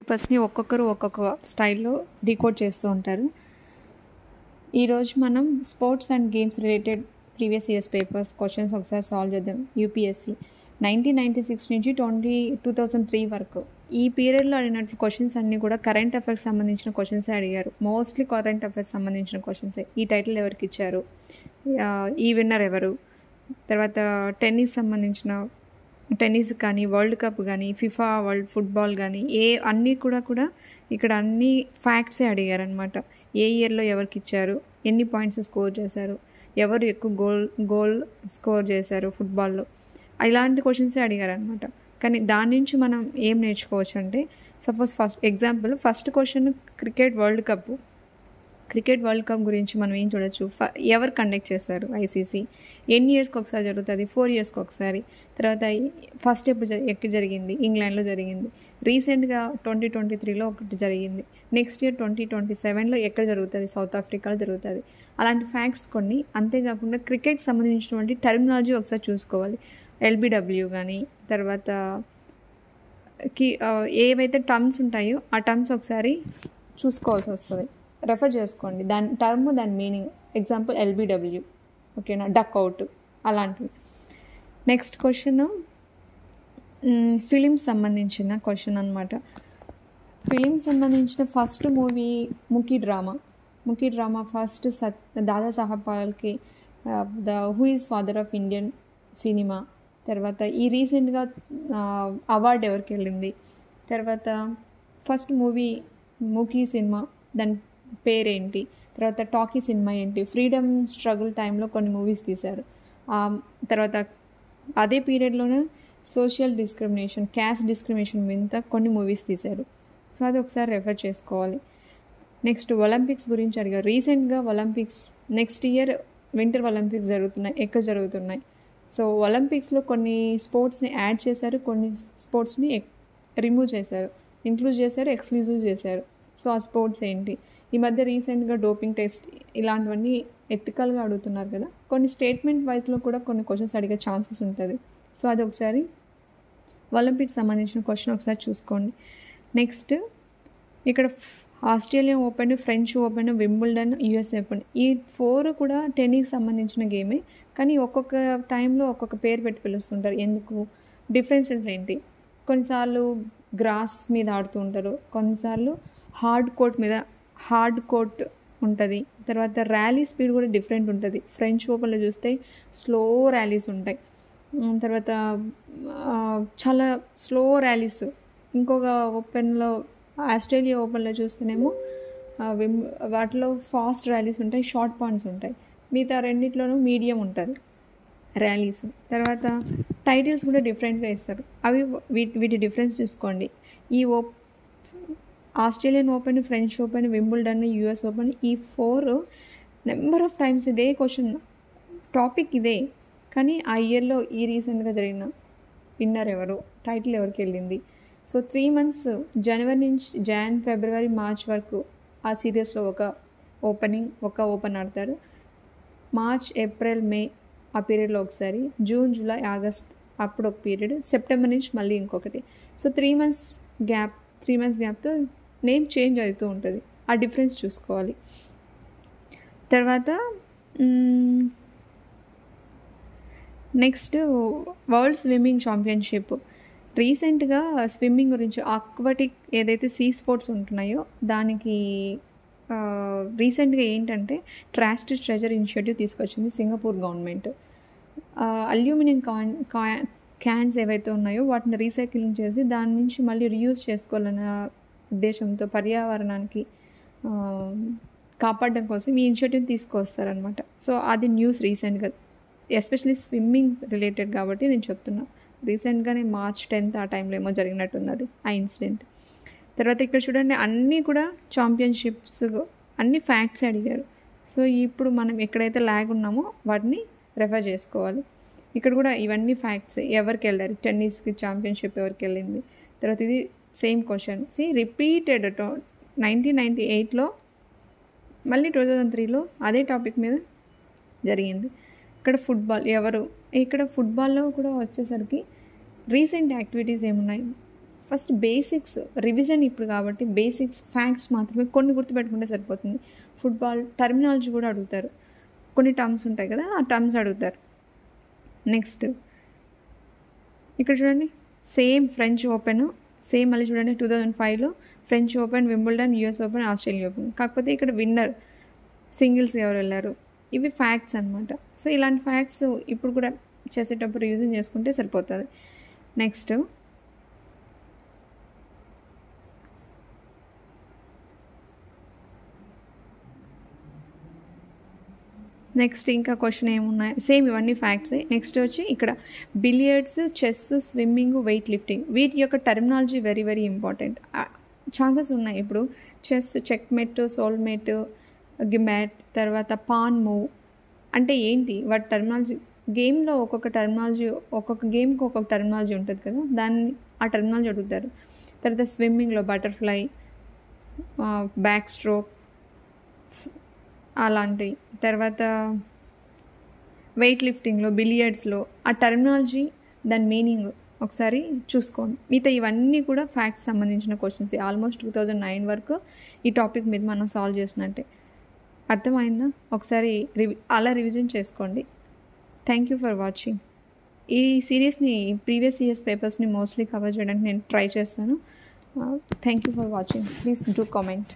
పేపర్స్ని ఒక్కొక్కరు ఒక్కొక్క స్టైల్లో డీకోడ్ చేస్తూ ఉంటారు. ఈరోజు మనం sports and games related previous years papers questions ఒకసారి సాల్వ్ చేద్దాం. యూపీఎస్సీ 1996 నుంచి 2003 వరకు ఈ పీరియడ్లో అడిగినట్లు క్వశ్చన్స్ అన్నీ కూడా కరెంట్ అఫైర్స్ సంబంధించిన క్వశ్చన్సే అడిగారు. మోస్ట్లీ కరెంట్ అఫైర్స్ సంబంధించిన క్వశ్చన్సే. ఈ టైటిల్ ఎవరికి ఇచ్చారు, ఈ విన్నర్ ఎవరు, తర్వాత టెన్నిస్ సంబంధించిన టెన్నిస్ కానీ, వరల్డ్ కప్ కానీ, ఫిఫా వరల్డ్ ఫుట్బాల్ కానీ అన్నీ కూడా ఇక్కడ అన్ని ఫ్యాక్ట్సే అడిగారనమాట. ఏ ఇయర్లో ఎవరికి ఇచ్చారు, ఎన్ని పాయింట్స్ స్కోర్ చేశారు, ఎవరు ఎక్కువ గోల్ స్కోర్ చేశారు ఫుట్బాల్లో, ఇలాంటి క్వశ్చన్సే అడిగారనమాట. కానీ దాని నుంచి మనం ఏం నేర్చుకోవచ్చు అంటే, suppose first question cricket world cup గురించి మనం ఏం చూడొచ్చు. ఎవరు కండక్ట్ చేస్తారు, ఐసీసీ, ఎన్ని ఇయర్స్కి ఒకసారి జరుగుతుంది, 4 ఇయర్స్కి ఒకసారి. తర్వాత ఫస్ట్ ఎప్పుడు జరిగింది, ఇంగ్లాండ్లో జరిగింది. రీసెంట్గా 2023లో ఒకటి జరిగింది. నెక్స్ట్ ఇయర్ 2027లో ఎక్కడ జరుగుతుంది, సౌత్ ఆఫ్రికాలో జరుగుతుంది. అలాంటి ఫ్యాక్ట్స్ కొన్ని. అంతేకాకుండా క్రికెట్ సంబంధించినటువంటి టర్మినాలజీ ఒకసారి చూసుకోవాలి. ఎల్బిడబ్ల్యూ కానీ, తర్వాత ఏవైతే టర్మ్స్ ఉంటాయో ఆ టర్మ్స్ ఒకసారి చూసుకోవాల్సి వస్తుంది. రెఫర్ చేసుకోండి దాని టర్మ్, దాని మీనింగ్. ఎగ్జాంపుల్ ఎల్బిడబ్ల్యూ, ఓకేనా, డక్అవుట్, అలాంటివి. నెక్స్ట్ క్వశ్చన్ ఫిలిమ్స్ సంబంధించిన క్వశ్చన్ అనమాట. ఫిలిమ్స్ సంబంధించిన ఫస్ట్ మూవీ ముఖీ drama first Dadasaheb Phalke, who is father of Indian cinema. తర్వాత ఈ రీసెంట్గా అవార్డు ఎవరికి వెళ్ళింది. తర్వాత ఫస్ట్ మూవీ ముఖీ సినిమా, దాని పేరేంటి. తర్వాత టాకీ సినిమా ఏంటి. ఫ్రీడమ్ స్ట్రగుల్ టైంలో కొన్ని మూవీస్ తీశారు. తర్వాత అదే పీరియడ్లోనే సోషల్ డిస్క్రిమినేషన్, క్యాస్ట్ డిస్క్రిమినేషన్ మీద కొన్ని మూవీస్ తీశారు. సో అది ఒకసారి రెఫర్ చేసుకోవాలి. నెక్స్ట్ ఒలింపిక్స్ గురించి అడిగారు. రీసెంట్గా Olympics, next year winter Olympics ఎక్కడ జరుగుతున్నాయి. సో ఒలింపిక్స్లో కొన్ని స్పోర్ట్స్ని యాడ్ చేశారు, కొన్ని స్పోర్ట్స్ని రిమూవ్ చేశారు, ఇంక్లూడ్ చేశారు, ఎక్స్క్లూజివ్ చేశారు. సో ఆ స్పోర్ట్స్ ఏంటి. ఈ మధ్య రీసెంట్గా డోపింగ్ టెస్ట్, ఇలాంటివన్నీ ఎథికల్గా అడుగుతున్నారు కదా. కొన్ని స్టేట్మెంట్ వైజ్లో కూడా కొన్ని క్వశ్చన్స్ అడిగే ఛాన్సెస్ ఉంటుంది. సో అది ఒకసారి ఒలింపిక్స్ సంబంధించిన క్వశ్చన్ ఒకసారి చూసుకోండి. నెక్స్ట్ ఇక్కడ Australian open, French open, Wimbledon, US open, ఈ 4 కూడా టెన్నిస్ సంబంధించిన గేమే. కానీ ఒక్కొక్క టైంలో ఒక్కొక్క పేరు పెట్టి పిలుస్తుంటారు. ఎందుకు, డిఫరెన్సెస్ ఏంటి. కొన్నిసార్లు గ్రాస్ మీద ఆడుతూ ఉంటారు, కొన్నిసార్లు హార్డ్ కోర్ట్ ఉంటుంది. తర్వాత ర్యాలీ స్పీడ్ కూడా డిఫరెంట్ ఉంటుంది. ఫ్రెంచ్ ఓపెన్లో చూస్తే స్లో ర్యాలీస్ ఉంటాయి. తర్వాత చాలా స్లో ర్యాలీస్. ఇంకొక ఓపెన్లో, ఆస్ట్రేలియా ఓపెన్లో చూస్తేనేమో వాటిలో ఫాస్ట్ ర్యాలీస్ ఉంటాయి, షార్ట్ పాయింట్స్ ఉంటాయి. మిగతా రెండిట్లోనూ మీడియం ఉంటుంది ర్యాలీస్. తర్వాత టైటిల్స్ కూడా డిఫరెంట్గా ఇస్తారు. అవి వీటి డిఫరెన్స్ చూసుకోండి. ఈ Australian open, French open, Wimbledon, US open, ఈ 4 నెంబర్ ఆఫ్ టైమ్స్ ఇదే క్వశ్చన్, టాపిక్ ఇదే. కానీ ఆ ఇయర్లో ఈ రీసెంట్గా జరిగిన విన్నర్ ఎవరు, టైటిల్ ఎవరికి వెళ్ళింది. సో 3 months, జనవరి నుంచి ఫిబ్రవరి, మార్చ్ వరకు ఆ సిరీస్లో ఒక ఓపెన్ ఆడతారు. మార్చ్, ఏప్రిల్, మే ఆ పీరియడ్లో ఒకసారి, జూన్, జూలై, ఆగస్ట్ అప్పుడు ఒక పీరియడ్, సెప్టెంబర్ నుంచి మళ్ళీ ఇంకొకటి. సో 3 months గ్యాప్తో నేమ్ చేంజ్ అవుతూ ఉంటుంది. ఆ డిఫరెన్స్ చూసుకోవాలి. తర్వాత నెక్స్ట్ వరల్డ్ స్విమ్మింగ్ ఛాంపియన్షిప్. రీసెంట్గా స్విమ్మింగ్ గురించి, ఆక్వాటిక్ ఏదైతే సీ స్పోర్ట్స్ ఉంటున్నాయో దానికి రీసెంట్గా ఏంటంటే ట్రాష్ టు ట్రెజర్ ఇనిషియేటివ్ తీసుకొచ్చింది సింగపూర్ గవర్నమెంట్. అల్యూమినియం క్యాన్స్ ఏవైతే ఉన్నాయో వాటిని రీసైక్లింగ్ చేసి దాని నుంచి మళ్ళీ రీయూజ్ చేసుకోవాలన్న ఉద్దేశంతో పర్యావరణానికి కాపాడడం కోసం ఈ ఇనిషియేటివ్ తీసుకొస్తారనమాట. సో అది న్యూస్ రీసెంట్గా, ఎస్పెషలీ స్విమ్మింగ్ రిలేటెడ్ కాబట్టి నేను చెప్తున్నా. రీసెంట్గానే March 10th ఆ టైంలో ఏమో జరిగినట్టుంది అది, ఆ ఇన్సిడెంట్. తర్వాత ఇక్కడ చూడండి, అన్నీ కూడా ఛాంపియన్షిప్స్, అన్ని ఫ్యాక్ట్స్ అడిగారు. సో ఇప్పుడు మనం ఎక్కడైతే ల్యాగ్ ఉన్నామో వాటిని రెఫర్ చేసుకోవాలి. ఇక్కడ కూడా ఇవన్నీ ఫ్యాక్ట్స్. ఎవరికి వెళ్ళారు, టెన్నిస్కి ఛాంపియన్షిప్ ఎవరికి వెళ్ళింది. తర్వాత ఇది సేమ్ క్వశ్చన్, రిపీటెడ్ 1998లో, మళ్ళీ 2003లో అదే టాపిక్ మీద జరిగింది. ఇక్కడ ఫుట్బాల్ ఎవరు, ఇక్కడ ఫుట్బాల్లో కూడా వచ్చేసరికి రీసెంట్ యాక్టివిటీస్ ఏమున్నాయి. ఫస్ట్ బేసిక్స్ రివిజన్ ఇప్పుడు కాబట్టి బేసిక్స్ ఫ్యాక్ట్స్ మాత్రమే కొన్ని గుర్తుపెట్టుకుంటే సరిపోతుంది. ఫుట్బాల్ టర్మినాలజీ కూడా అడుగుతారు, కొన్ని టర్మ్స్ ఉంటాయి కదా, ఆ టర్మ్స్ అడుగుతారు. నెక్స్ట్ ఇక్కడ చూడండి, సేమ్ ఫ్రెంచ్ ఓపెన్, సేమ్ మళ్ళీ చూడండి 2005లో French open, Wimbledon, US open, Australia open. కాకపోతే ఇక్కడ విన్నర్ సింగిల్స్ ఎవరు వెళ్ళారు, ఇవి ఫ్యాక్ట్స్ అనమాట. సో ఇలాంటి ఫ్యాక్ట్స్ ఇప్పుడు కూడా చేసేటప్పుడు రివిజన్ చేసుకుంటే సరిపోతుంది. నెక్స్ట్ ఇంకా క్వశ్చన్ ఏమున్నాయి, సేమ్ ఇవన్నీ ఫ్యాక్ట్సే. నెక్స్ట్ వచ్చి ఇక్కడ billiards, chess, swimming, weight lifting, వీటి యొక్క terminology very very important. Chances ఉన్నాయి. ఇప్పుడు చెస్ చెక్మెట్, సోల్మేట్, గిమాట్, తర్వాత పాన్ మూవ్ అంటే ఏంటి, వాటి టర్మినాలజీ గేమ్లో ఒక్కొక్క టర్మినాలజీ, ఒక్కొక్క గేమ్కి ఒక్కొక్క టర్మినాలజీ ఉంటుంది కదా, దాన్ని ఆ టర్మినాలజీ అడుగుతారు. తర్వాత స్విమ్మింగ్లో బటర్ఫ్లై, బ్యాక్ స్ట్రోక్ అలాంటివి. తర్వాత వెయిట్ లిఫ్టింగ్లో, బిలియర్డ్స్లో ఆ టర్మినాలజీ, దాని మీనింగ్ ఒకసారి చూసుకోండి. మిగతా ఇవన్నీ కూడా ఫ్యాక్ట్స్ సంబంధించిన క్వశ్చన్స్. ఆల్మోస్ట్ 2009 వరకు ఈ టాపిక్ మీద మనం సాల్వ్ చేసినట్టే. అర్థమైందా? ఒకసారి అలా రివిజన్ చేసుకోండి. Thank you for watching. ఈ సిరీస్ని ప్రీవియస్ ఇయర్స్ పేపర్స్ని మోస్ట్లీ కవర్ చేయడానికి నేను ట్రై చేస్తాను. Thank you for watching. Please do comment.